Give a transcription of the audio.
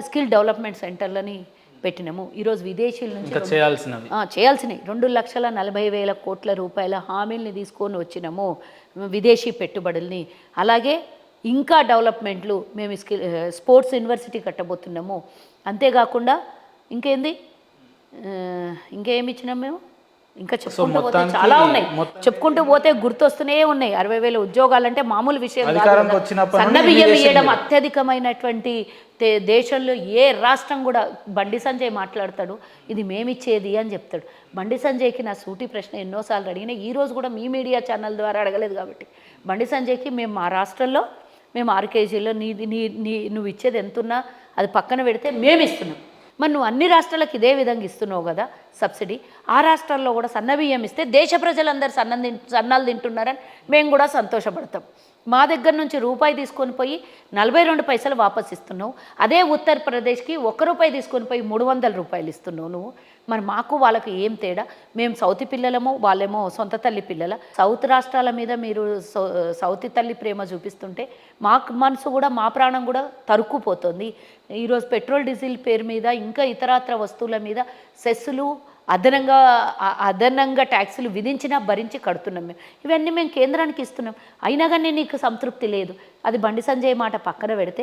Skill development సెంటర్లని పెట్టినాము. ఈరోజు విదేశీయుల నుంచి చేయాల్సినవి 2,40,40,000 కోట్ల రూపాయల హామీల్ని తీసుకొని వచ్చినాము, విదేశీ పెట్టుబడుల్ని. అలాగే ఇంకా డెవలప్మెంట్లు మేము స్పోర్ట్స్ యూనివర్సిటీ కట్టబోతున్నాము. అంతేకాకుండా ఇంకేంది, ఇంకేమి ఇచ్చినాం మేము, ఇంకా చెప్పుకుంటూ పోతే చాలా ఉన్నాయి, చెప్పుకుంటూ పోతే గుర్తొస్తూనే ఉన్నాయి. 60,000 ఉద్యోగాలంటే మామూలు విషయం కాదు. సన్నబియ్యం ఇవ్వడం అత్యధికమైనటువంటి దేశంలో ఏ రాష్ట్రం కూడా. బండి సంజయ్ మాట్లాడతాడు, ఇది మేమిచ్చేది అని చెప్తాడు. బండి సంజయ్కి నా సూటి ప్రశ్న ఎన్నోసార్లు అడిగినా, ఈరోజు కూడా మీ మీడియా ఛానల్ ద్వారా అడగలేదు కాబట్టి, బండి సంజయ్కి మేము మా రాష్ట్రంలో మేము 6 కేజీలో నువ్వు ఇచ్చేది ఎంతున్నా అది పక్కన పెడితే మేము ఇస్తున్నాం. మరి నువ్వు అన్ని రాష్ట్రాలకు ఇదే విధంగా ఇస్తున్నావు కదా సబ్సిడీ, ఆ రాష్ట్రాల్లో కూడా సన్నబియ్యం ఇస్తే దేశ ప్రజలందరూ సన్నాలు తింటున్నారని మేము కూడా సంతోషపడతాం. మా దగ్గర నుంచి రూపాయి తీసుకొని పోయి 42 పైసలు వాపస్ ఇస్తున్నావు. అదే ఉత్తరప్రదేశ్కి ₹1 తీసుకొని పోయి 300 రూపాయలు ఇస్తున్నావు నువ్వు. మరి మాకు వాళ్ళకు ఏం తేడా? మేము సౌతి పిల్లలము, వాళ్ళేమో సొంత తల్లి పిల్లల. సౌత్ రాష్ట్రాల మీద మీరు సౌతి తల్లి ప్రేమ చూపిస్తుంటే మా మనసు కూడా, మా ప్రాణం కూడా తరుక్కుపోతుంది. ఈరోజు పెట్రోల్ డీజిల్ పేరు మీద ఇంకా ఇతరత్ర వస్తువుల మీద సెస్సులు అదనంగా ట్యాక్సులు విధించినా భరించి కడుతున్నాం మేము. ఇవన్నీ మేము కేంద్రానికి ఇస్తున్నాం. అయినా కానీ నీకు సంతృప్తి లేదు. అది బండి సంజయ్ మాట పక్కన పెడితే